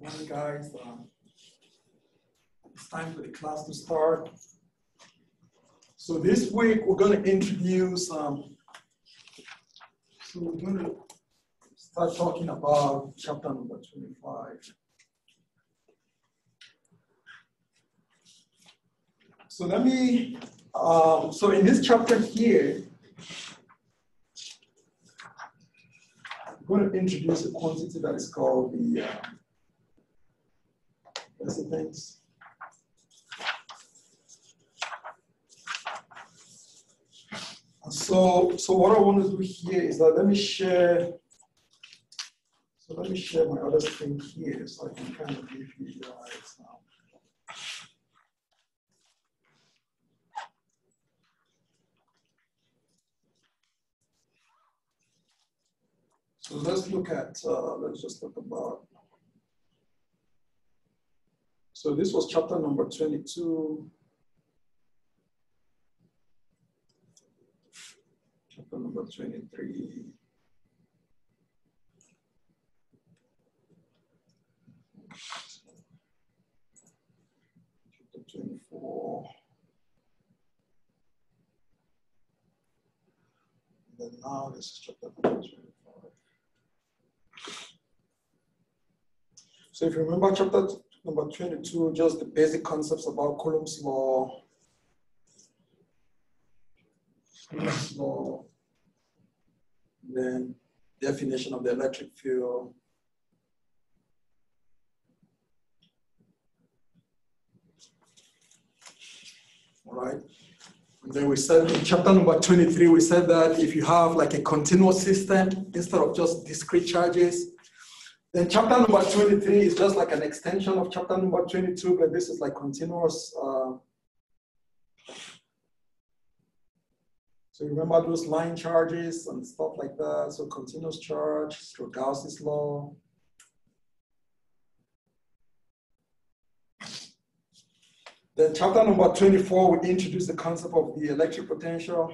Morning, guys. It's time for the class to start. So this week we're going to introduce. So we're going to start talking about chapter number 25. So let me. So in this chapter here, we're going to introduce a quantity that is called the capacitance. So what I want to do here is that let me share my other screen here so I can kind of give you guys So let's look at, let's just talk about. So this was chapter number 22. Chapter number 23. Chapter 24. And then now this is chapter number 25. So if you remember chapter number 22, just the basic concepts about Coulomb's law. Then definition of the electric field. All right. And then we said in chapter number 23, we said that if you have like a continuous system instead of just discrete charges, then chapter number 23 is just like an extension of chapter number 22, but this is like continuous. So you remember those line charges and stuff like that. So continuous charge through Gauss's law. Then chapter number 24, we introduce the concept of the electric potential.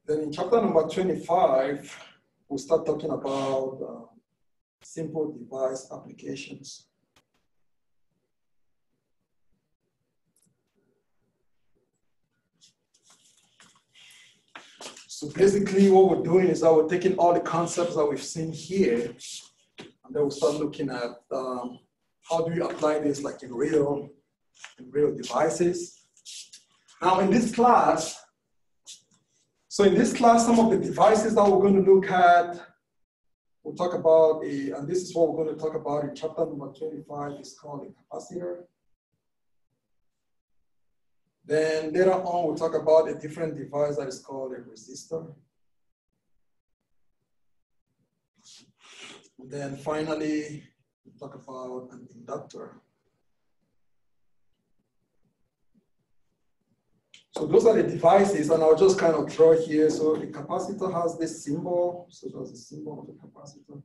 Then in chapter number 25, we start talking about simple device applications. So basically what we're doing is that we're taking all the concepts that we've seen here, and then we'll start looking at how do you apply this like in real devices. Now in this class, some of the devices that we're going to look at, we'll talk about and this is what we're going to talk about in chapter number 25, it's called a capacitor. Then later on, we'll talk about a different device that is called a resistor. And then finally, we'll talk about an inductor. So those are the devices, and I'll just kind of draw here. So the capacitor has this symbol. So that's the symbol of the capacitor.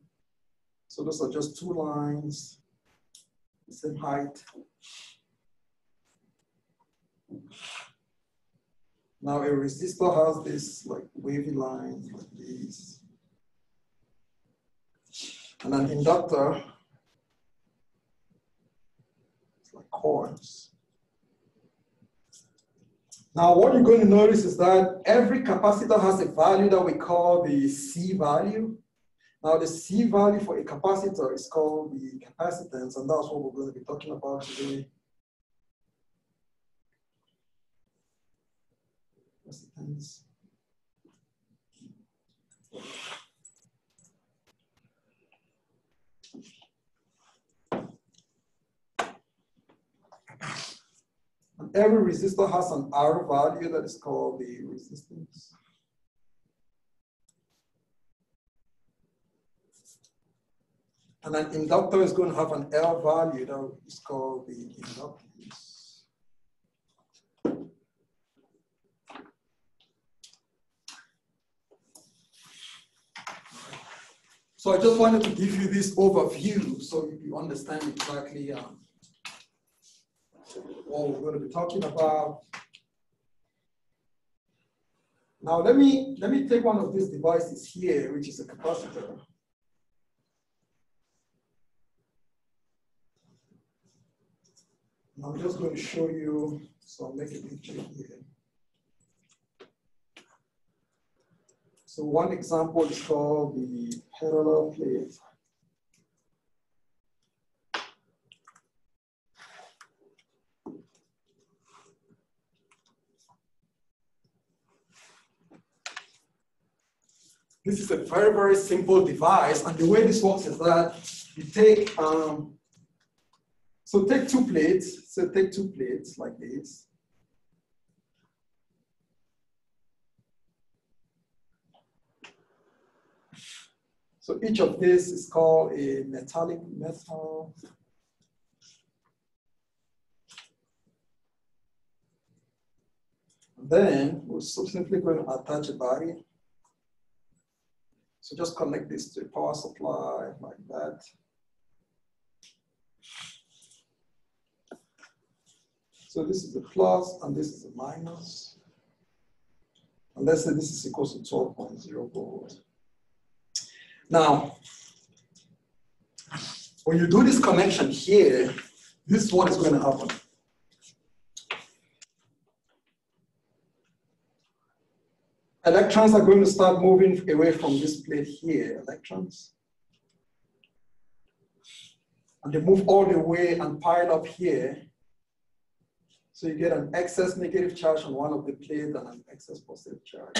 So those are just two lines, the same height. Now a resistor has this like wavy lines like this. And an inductor, it's like cords. Now, what you're going to notice is that every capacitor has a value that we call the C value. Now, the C value for a capacitor is called the capacitance, and that's what we're going to be talking about today. Capacitance. And every resistor has an R value that is called the resistance. And an inductor is going to have an L value that is called the inductance. So I just wanted to give you this overview so you understand exactly what we're going to be talking about. Now let me take one of these devices here, which is a capacitor. And I'm just going to show you, so I'll make a picture here. So one example is called the parallel plate. This is a very, very simple device. And the way this works is that you take, so take two plates. So take two plates like this. So each of this is called a metallic metal. Then we're simply going to attach a battery. So just connect this to a power supply like that. So this is the plus and this is the minus. And let's say this is equal to 12.0 volts. Now, when you do this connection here, this is what is going to happen. Electrons are going to start moving away from this plate here, electrons. And they move all the way and pile up here. So you get an excess negative charge on one of the plates and an excess positive charge.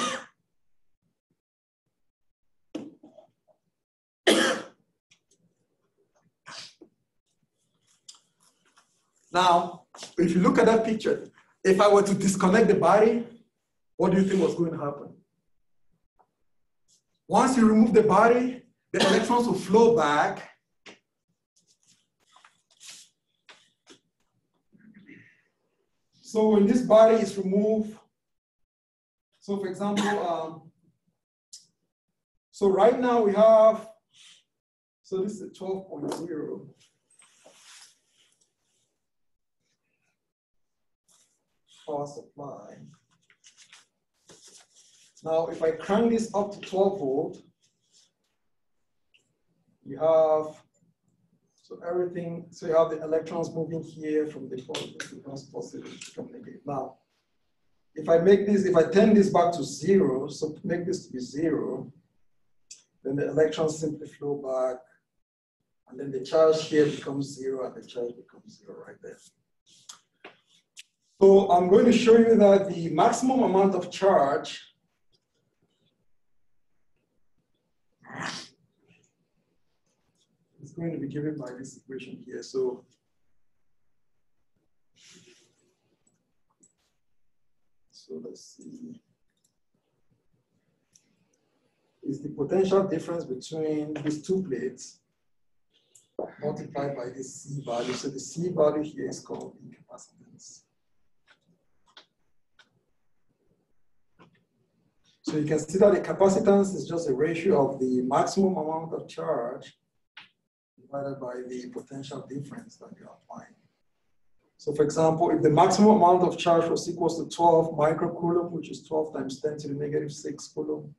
Now, if you look at that picture, if I were to disconnect the battery, what do you think was going to happen? Once you remove the battery, the electrons will flow back. So when this battery is removed, so for example, so right now we have, so this is a 12.0. Power supply. Now, if I crank this up to 12 volt, you have, so everything, so you have the electrons moving here from the positive becomes positive to become negative. Now, if I make this, if I turn this back to 0, so make this to be 0, then the electrons simply flow back, and then the charge here becomes 0, and the charge becomes 0 right there. So I'm going to show you that the maximum amount of charge is going to be given by this equation here. So let's see. Is the potential difference between these two plates multiplied by this C value. So the C value here is called the capacitance. So you can see that the capacitance is just a ratio of the maximum amount of charge divided by the potential difference that you're applying. So for example, if the maximum amount of charge was equal to 12 microcoulomb, which is 12 times 10 to the negative 6 coulomb,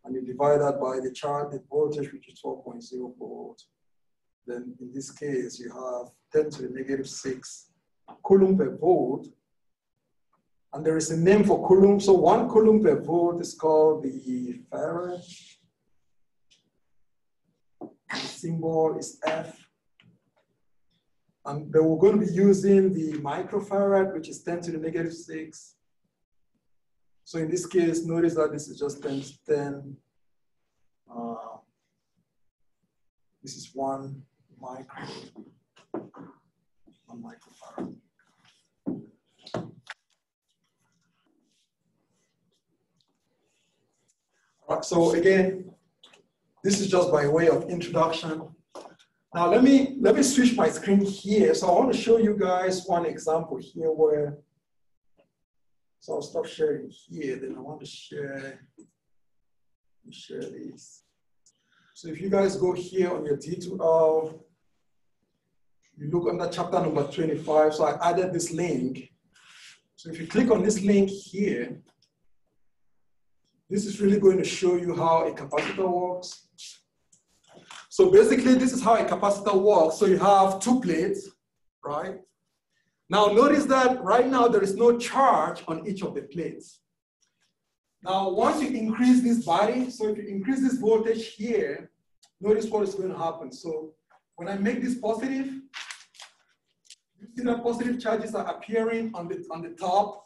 and you divide that by the charge, the voltage, which is 12.0 volt, then in this case, you have 10 to the negative 6 coulomb per volt. And there is a name for coulomb. So 1 coulomb per volt is called the farad. The symbol is F. And then we're going to be using the microfarad, which is 10 to the negative 6. So in this case, notice that this is just 10 to 10. This is 1 microfarad. So again, this is just by way of introduction. Now let me switch my screen here. So I want to show you guys one example here where, so I'll stop sharing here, then I want to share this. So if you guys go here on your D2L, you look under chapter number 25, so I added this link. So if you click on this link here, This is really going to show you how a capacitor works. So basically, this is how a capacitor works. So you have two plates, right? Now notice that right now there is no charge on each of the plates. Now once you increase this body, so if you increase this voltage here, notice what is going to happen. So when I make this positive, you see that positive charges are appearing on the top.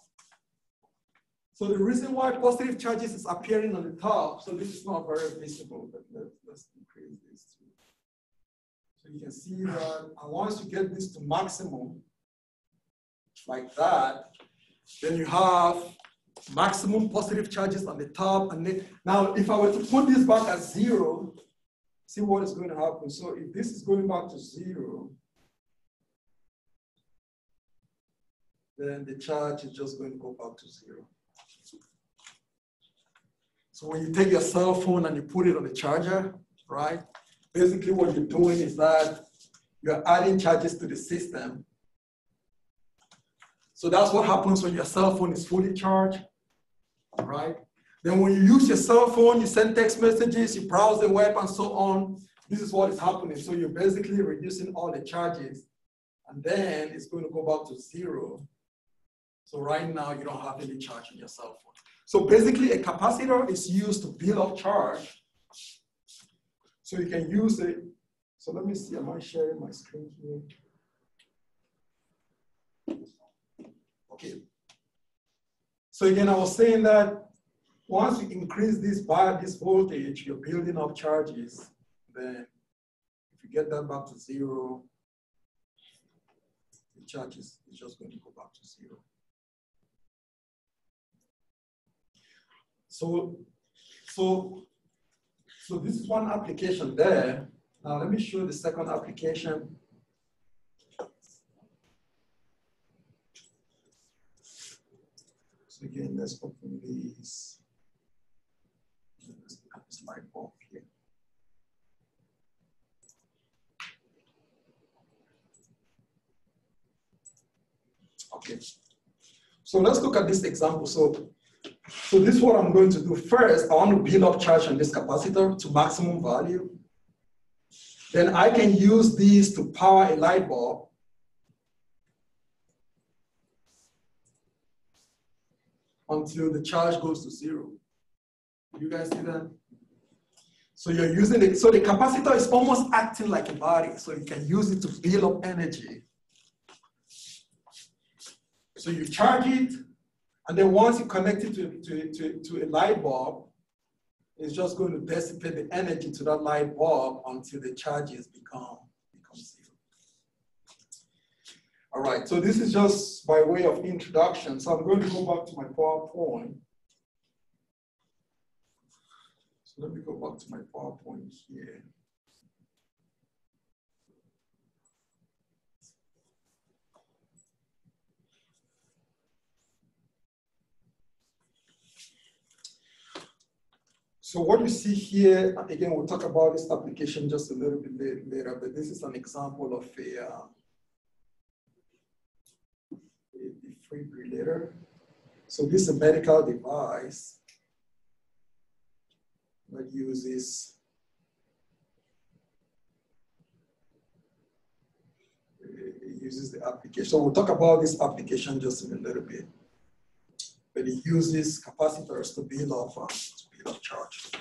So the reason why positive charges is appearing on the top, so this is not very visible, but let's increase this too. So you can see that, and once you get this to maximum, like that, then you have maximum positive charges on the top. And then, now, if I were to put this back at 0, see what is going to happen. So if this is going back to 0, then the charge is just going to go back to 0. So when you take your cell phone and you put it on the charger, right? Basically what you're doing is that you're adding charges to the system. So that's what happens when your cell phone is fully charged, right? Then when you use your cell phone, you send text messages, you browse the web and so on. This is what is happening. So you're basically reducing all the charges, and then it's going to go back to 0. So right now you don't have any charge in your cell phone. So basically a capacitor is used to build up charge. So you can use it. So let me see, am I sharing my screen here? Okay. So again, I was saying that once you increase this voltage, you're building up charges. Then if you get that back to 0, the charge is just going to go back to 0. So this is one application there. Now let me show the second application. So again, let's open these. Let's look at this light bulb here. Okay. So let's look at this example. So this is what I'm going to do. First, I want to build up charge on this capacitor to maximum value. Then I can use these to power a light bulb. Until the charge goes to 0. You guys see that? So you're using it. So the capacitor is almost acting like a body. So you can use it to build up energy. So you charge it, and then once you connect it to a light bulb, it's just going to dissipate the energy to that light bulb until the charges become 0. All right, so this is just by way of introduction. So I'm going to go back to my PowerPoint. So let me go back to my PowerPoint here. So what you see here, again, we'll talk about this application just a little bit later, but this is an example of a defibrillator. So this is a medical device that uses the application. So we'll talk about this application just in a little bit. But it uses capacitors to build up charge.